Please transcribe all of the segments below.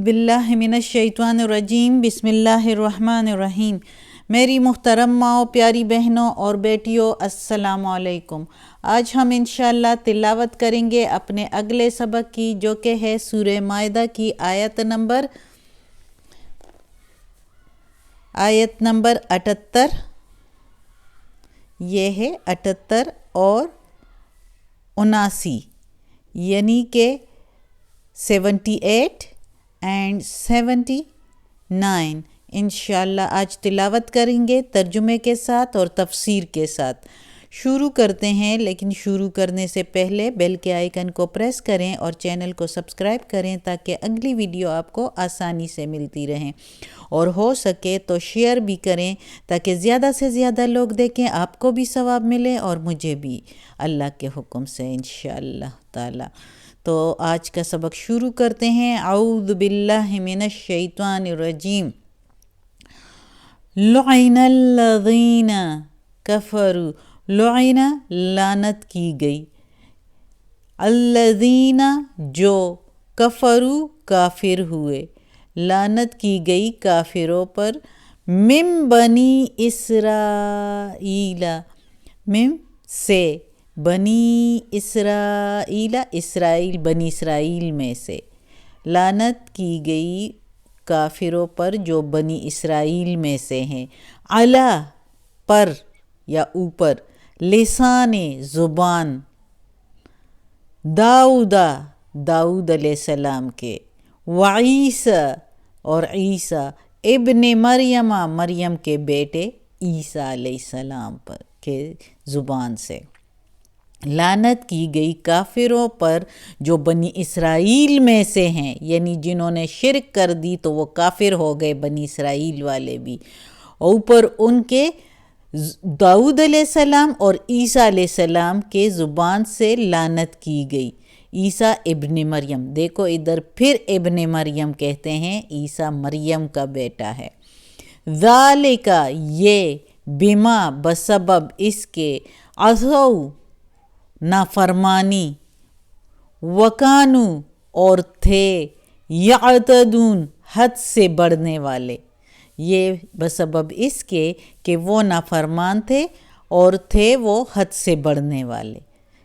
باللہ من الشیطان الرجیم بسم اللہ الرحمن الرحیم۔ میری محترم ماؤں، پیاری بہنوں اور بیٹیوں، السلام علیکم۔ آج ہم انشاءاللہ تلاوت کریں گے اپنے اگلے سبق کی، جو کہ ہے سورہ مائدہ کی آیت نمبر 78۔ یہ ہے 78 اور 79، یعنی کہ 78 اینڈ 79 انشاءاللہ آج تلاوت کریں گے ترجمے کے ساتھ اور تفسیر کے ساتھ۔ شروع کرتے ہیں، لیکن شروع کرنے سے پہلے بیل کے آئیکن کو پریس کریں اور چینل کو سبسکرائب کریں تاکہ اگلی ویڈیو آپ کو آسانی سے ملتی رہیں، اور ہو سکے تو شیئر بھی کریں تاکہ زیادہ سے زیادہ لوگ دیکھیں، آپ کو بھی ثواب ملے اور مجھے بھی، اللہ کے حکم سے انشاءاللہ تعالی۔ تو آج کا سبق شروع کرتے ہیں۔ اعوذ باللہ من الشیطان الرجیم۔ لعن الذین کفروا، لعن لعنت کی گئی، الذین جو، کفروا کافر ہوئے، لعنت کی گئی کافروں پر، من بنی اسرائیل، من سے، بنی اسرائیل، اسرائیل بنی اسرائیل میں سے، لعنت کی گئی کافروں پر جو بنی اسرائیل میں سے ہیں، علی پر یا اوپر، لسان زبان، داؤد داؤد علیہ السلام کے، وعیسیٰ اور عیسیٰ ابن مریم مریم کے بیٹے عیسیٰ علیہ السلام پر کے زبان سے، لعنت کی گئی کافروں پر جو بنی اسرائیل میں سے ہیں، یعنی جنہوں نے شرک کر دی تو وہ کافر ہو گئے بنی اسرائیل والے بھی، اوپر ان کے داؤد علیہ السلام اور عیسیٰ علیہ السلام کے زبان سے لعنت کی گئی۔ عیسیٰ ابن مریم، دیکھو ادھر پھر ابن مریم کہتے ہیں، عیسیٰ مریم کا بیٹا ہے۔ ذالک یہ، بما بسبب اس کے، عصوا نافرمانی، وکانو اور تھے، یعتدون حد سے بڑھنے والے، یہ بسبب اس کے کہ وہ نافرمان تھے اور تھے وہ حد سے بڑھنے والے۔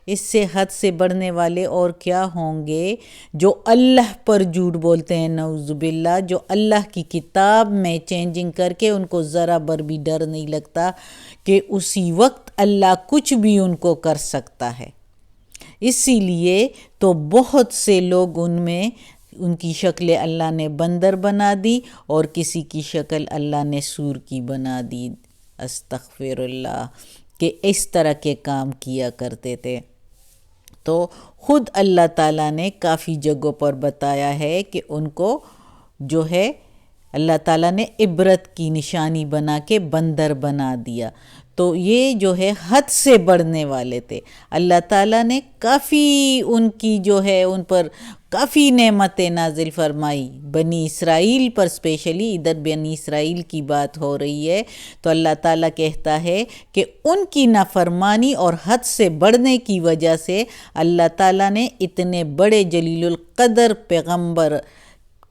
اس سے حد سے بڑھنے والے اور کیا ہوں گے؟ جو اللہ پر جھوٹ بولتے ہیں، نعوذ باللہ، جو اللہ کی کتاب میں چینجنگ کر کے ان کو ذرا بر بھی ڈر نہیں لگتا کہ اسی وقت اللہ کچھ بھی ان کو کر سکتا ہے۔ اسی لیے تو بہت سے لوگ ان میں، ان کی شکل اللہ نے بندر بنا دی اور کسی کی شکل اللہ نے سور کی بنا دی، استغفر اللہ، کہ اس طرح کے کام کیا کرتے تھے۔ تو خود اللہ تعالیٰ نے کافی جگہوں پر بتایا ہے کہ ان کو جو ہے اللہ تعالیٰ نے عبرت کی نشانی بنا کے بندر بنا دیا۔ تو یہ جو ہے حد سے بڑھنے والے تھے، اللہ تعالیٰ نے کافی ان کی جو ہے ان پر کافی نعمتیں نازل فرمائی، بنی اسرائیل پر اسپیشلی، ادھر بنی اسرائیل کی بات ہو رہی ہے، تو اللہ تعالیٰ کہتا ہے کہ ان کی نافرمانی اور حد سے بڑھنے کی وجہ سے اللہ تعالیٰ نے اتنے بڑے جلیل القدر پیغمبر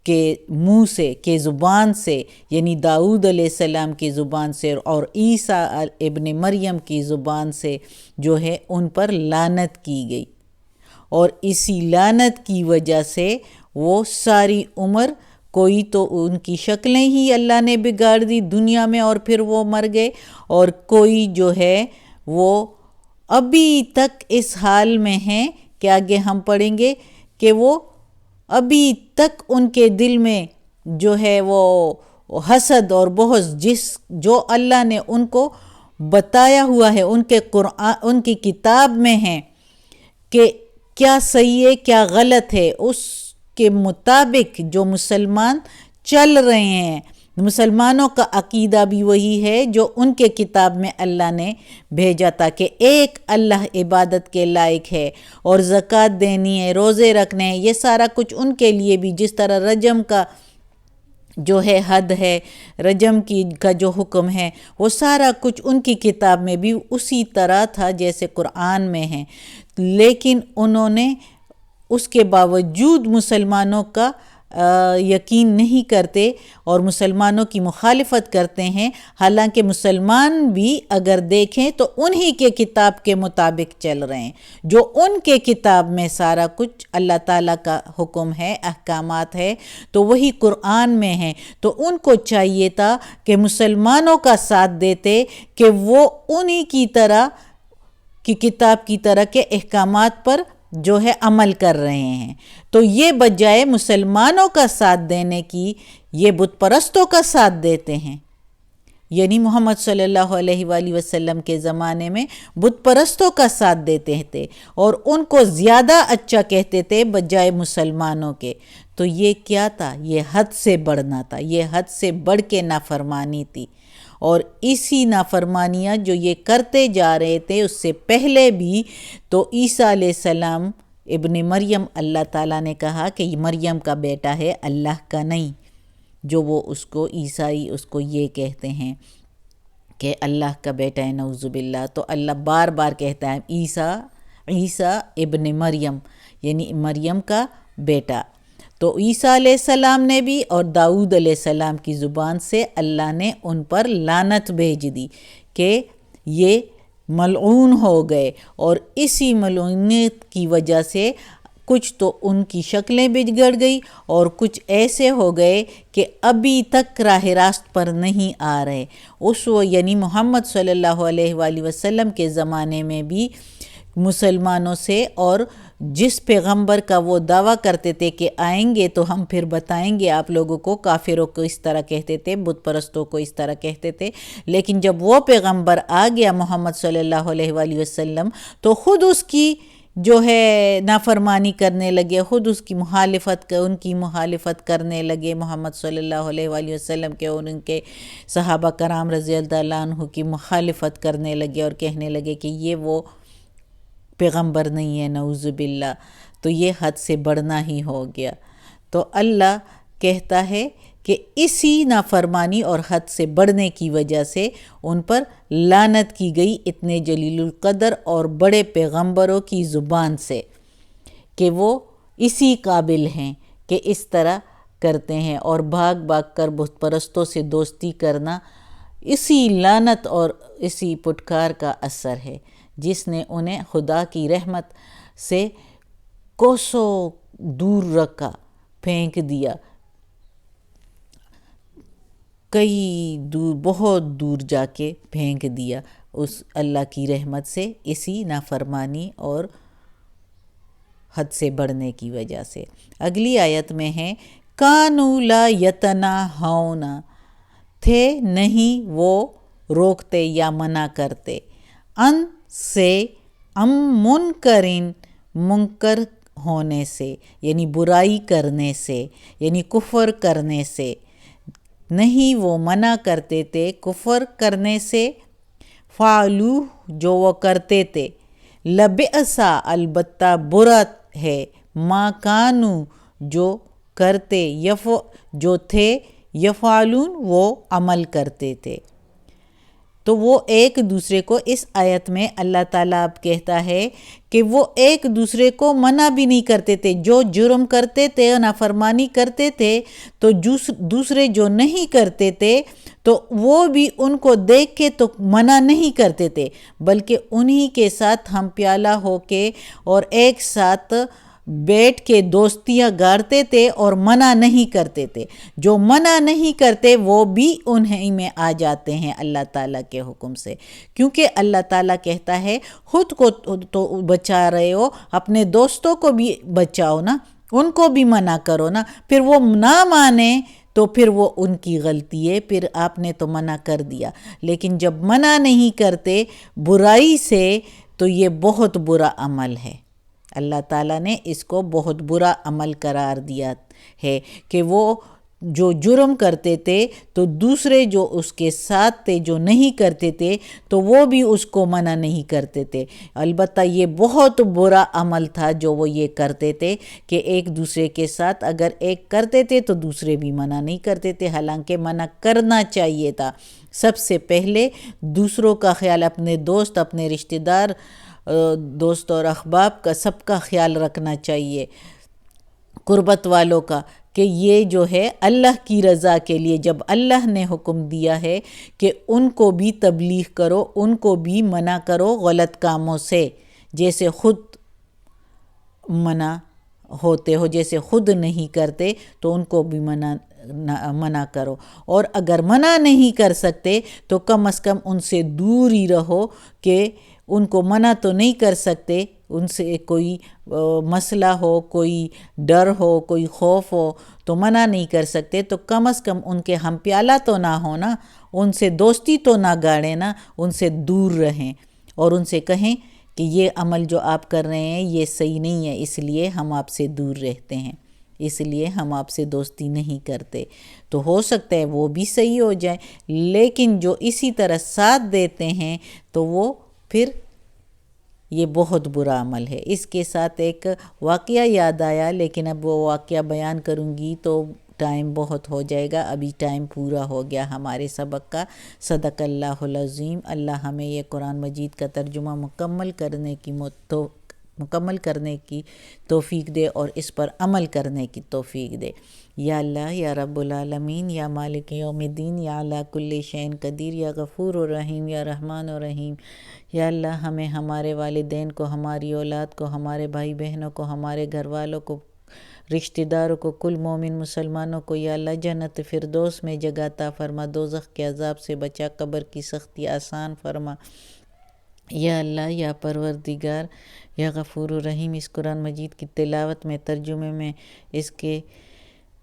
کے منہ سے، کے زبان سے، یعنی داؤد علیہ السلام کی زبان سے اور عیسیٰ ابن مریم کی زبان سے جو ہے ان پر لعنت کی گئی، اور اسی لعنت کی وجہ سے وہ ساری عمر، کوئی تو ان کی شکلیں ہی اللہ نے بگاڑ دی دنیا میں اور پھر وہ مر گئے، اور کوئی جو ہے وہ ابھی تک اس حال میں ہیں کہ آگے ہم پڑھیں گے کہ وہ ابھی تک ان کے دل میں جو ہے وہ حسد اور بغض، جو اللہ نے ان کو بتایا ہوا ہے ان کے قرآن، ان کی کتاب میں ہے کہ کیا صحیح ہے کیا غلط ہے، اس کے مطابق جو مسلمان چل رہے ہیں، مسلمانوں کا عقیدہ بھی وہی ہے جو ان کے کتاب میں اللہ نے بھیجا تھا کہ ایک اللہ عبادت کے لائق ہے، اور زکوٰۃ دینی ہے، روزے رکھنے ہیں، یہ سارا کچھ ان کے لیے بھی، جس طرح رجم کا جو ہے حد ہے، رجم کا جو حکم ہے، وہ سارا کچھ ان کی کتاب میں بھی اسی طرح تھا جیسے قرآن میں ہے، لیکن انہوں نے اس کے باوجود مسلمانوں کا یقین نہیں کرتے اور مسلمانوں کی مخالفت کرتے ہیں، حالانکہ مسلمان بھی اگر دیکھیں تو انہی کے کتاب کے مطابق چل رہے ہیں، جو ان کے کتاب میں سارا کچھ اللہ تعالیٰ کا حکم ہے، احکامات ہے، تو وہی قرآن میں ہے۔ تو ان کو چاہیے تھا کہ مسلمانوں کا ساتھ دیتے کہ وہ انہی کی طرح کی کتاب کی طرح کے احکامات پر جو ہے عمل کر رہے ہیں، تو یہ بجائے مسلمانوں کا ساتھ دینے کی یہ بت پرستوں کا ساتھ دیتے ہیں۔ یعنی محمد صلی اللہ علیہ وآلہ وسلم کے زمانے میں بت پرستوں کا ساتھ دیتے تھے اور ان کو زیادہ اچھا کہتے تھے بجائے مسلمانوں کے۔ تو یہ کیا تھا؟ یہ حد سے بڑھنا تھا، یہ حد سے بڑھ کے نافرمانی تھی۔ اور اسی نافرمانیاں جو یہ کرتے جا رہے تھے اس سے پہلے بھی، تو عیسیٰ علیہ السلام ابن مریم، اللہ تعالیٰ نے کہا کہ یہ مریم کا بیٹا ہے، اللہ کا نہیں، جو وہ اس کو عیسائی اس کو یہ کہتے ہیں کہ اللہ کا بیٹا ہے، نعوذ باللہ۔ تو اللہ بار بار کہتا ہے عیسیٰ ابن مریم، یعنی مریم کا بیٹا۔ تو عیسیٰ علیہ السلام نے بھی اور داؤد علیہ السلام کی زبان سے اللہ نے ان پر لعنت بھیج دی کہ یہ ملعون ہو گئے، اور اسی ملعونیت کی وجہ سے کچھ تو ان کی شکلیں بگڑ گئی اور کچھ ایسے ہو گئے کہ ابھی تک راہ راست پر نہیں آ رہے۔ یعنی محمد صلی اللہ علیہ وآلہ وسلم کے زمانے میں بھی مسلمانوں سے، اور جس پیغمبر کا وہ دعویٰ کرتے تھے کہ آئیں گے تو ہم پھر بتائیں گے آپ لوگوں کو، کافروں کو اس طرح کہتے تھے، بت پرستوں کو اس طرح کہتے تھے، لیکن جب وہ پیغمبر آ گیا محمد صلی اللہ علیہ وآلہ وسلم تو خود اس کی جو ہے نافرمانی کرنے لگے، خود اس کی ان کی مخالفت کرنے لگے محمد صلی اللہ علیہ وآلہ وسلم کے، اور ان کے صحابہ کرام رضی اللہ عنہ کی مخالفت کرنے لگے اور کہنے لگے کہ یہ وہ پیغمبر نہیں ہے، نعوذ باللہ۔ تو یہ حد سے بڑھنا ہی ہو گیا۔ تو اللہ کہتا ہے کہ اسی نافرمانی اور حد سے بڑھنے کی وجہ سے ان پر لعنت کی گئی اتنے جلیل القدر اور بڑے پیغمبروں کی زبان سے، کہ وہ اسی قابل ہیں کہ اس طرح کرتے ہیں، اور بھاگ بھاگ کر بت پرستوں سے دوستی کرنا اسی لعنت اور اسی پٹکار کا اثر ہے، جس نے انہیں خدا کی رحمت سے کوسوں دور رکھا، پھینک دیا، کئی دور، بہت دور جا کے پھینک دیا اس اللہ کی رحمت سے، اسی نافرمانی اور حد سے بڑھنے کی وجہ سے۔ اگلی آیت میں ہے کانوا لا یتناہون، تھے نہیں وہ روکتے یا منع کرتے، ان سے منکرین، منکر ہونے سے، یعنی برائی کرنے سے، یعنی کفر کرنے سے، نہیں وہ منع کرتے تھے کفر کرنے سے، فعلوہ جو وہ کرتے تھے، لبئسا البتہ برا ہے، ما کانوا جو کرتے، جو تھے، یفعلون وہ عمل کرتے تھے۔ تو وہ ایک دوسرے کو اس آیت میں اللہ تعالیٰ اب کہتا ہے کہ وہ ایک دوسرے کو منع بھی نہیں کرتے تھے، جو جرم کرتے تھے، نافرمانی کرتے تھے، تو دوسرے جو نہیں کرتے تھے تو وہ بھی ان کو دیکھ کے تو منع نہیں کرتے تھے، بلکہ انہی کے ساتھ ہم پیالہ ہو کے اور ایک ساتھ بیٹھ کے دوستیاں گاڑتے تھے اور منع نہیں کرتے تھے۔ جو منع نہیں کرتے وہ بھی انہی میں آ جاتے ہیں اللہ تعالیٰ کے حکم سے، کیونکہ اللہ تعالیٰ کہتا ہے خود کو تو بچا رہے ہو، اپنے دوستوں کو بھی بچاؤ نا، ان کو بھی منع کرو نا، پھر وہ نہ مانیں تو پھر وہ ان کی غلطی ہے، پھر آپ نے تو منع کر دیا، لیکن جب منع نہیں کرتے برائی سے تو یہ بہت برا عمل ہے۔ اللہ تعالیٰ نے اس کو بہت برا عمل قرار دیا ہے کہ وہ جو جرم کرتے تھے تو دوسرے جو اس کے ساتھ تھے جو نہیں کرتے تھے تو وہ بھی اس کو منع نہیں کرتے تھے۔ البتہ یہ بہت برا عمل تھا جو وہ یہ کرتے تھے کہ ایک دوسرے کے ساتھ اگر ایک کرتے تھے تو دوسرے بھی منع نہیں کرتے تھے، حالانکہ منع کرنا چاہیے تھا۔ سب سے پہلے دوسروں کا خیال، اپنے دوست، اپنے رشتہ دار، دوست اور احباب کا، سب کا خیال رکھنا چاہیے، قربت والوں کا، کہ یہ جو ہے اللہ کی رضا کے لیے، جب اللہ نے حکم دیا ہے کہ ان کو بھی تبلیغ کرو، ان کو بھی منع کرو غلط کاموں سے، جیسے خود منع ہوتے ہو، جیسے خود نہیں کرتے تو ان کو بھی منع کرو، اور اگر منع نہیں کر سکتے تو کم از کم ان سے دور ہی رہو، کہ ان کو منع تو نہیں کر سکتے، ان سے کوئی مسئلہ ہو، کوئی ڈر ہو، کوئی خوف ہو تو منع نہیں کر سکتے، تو کم از کم ان کے ہم پیالہ تو نہ ہو نا، ان سے دوستی تو نہ گاڑیں نا، ان سے دور رہیں اور ان سے کہیں کہ یہ عمل جو آپ کر رہے ہیں یہ صحیح نہیں ہے، اس لیے ہم آپ سے دور رہتے ہیں، اس لیے ہم آپ سے دوستی نہیں کرتے، تو ہو سکتا ہے وہ بھی صحیح ہو جائے۔ لیکن جو اسی طرح ساتھ دیتے ہیں تو وہ پھر یہ بہت برا عمل ہے۔ اس کے ساتھ ایک واقعہ یاد آیا، لیکن اب وہ واقعہ بیان کروں گی تو ٹائم بہت ہو جائے گا، ابھی ٹائم پورا ہو گیا ہمارے سبق کا۔ صدق اللہ العظیم۔ اللہ ہمیں یہ قرآن مجید کا ترجمہ مکمل کرنے کی توفیق دے اور اس پر عمل کرنے کی توفیق دے۔ یا اللہ، یا رب العالمین، یا مالک یوم الدین، یا علی کل شیء قدیر، یا غفور الرحیم، یا رحمان الرحیم۔ یا اللہ، ہمیں، ہمارے والدین کو، ہماری اولاد کو، ہمارے بھائی بہنوں کو، ہمارے گھر والوں کو، رشتہ داروں کو، کل مومن مسلمانوں کو یا اللہ جنت فردوس میں جگہ عطا فرما، دوزخ کے عذاب سے بچا، قبر کی سختی آسان فرما۔ یا اللہ، یا پروردگار، یا غفور الرحیم، اس قرآن مجید کی تلاوت میں، ترجمے میں، اس کے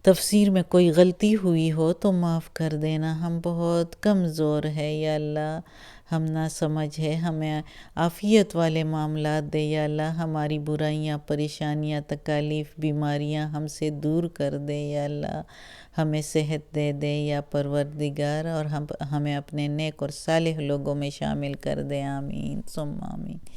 تفسیر میں کوئی غلطی ہوئی ہو تو معاف کر دینا، ہم بہت کمزور ہے یا اللہ، ہم نہ سمجھ ہے، ہمیں عافیت والے معاملات دے یا اللہ، ہماری برائیاں، پریشانیاں، تکالیف، بیماریاں ہم سے دور کر دے یا اللہ، ہمیں صحت دے دے یا پروردگار، اور ہمیں اپنے نیک اور صالح لوگوں میں شامل کر دے، آمین ثم آمین۔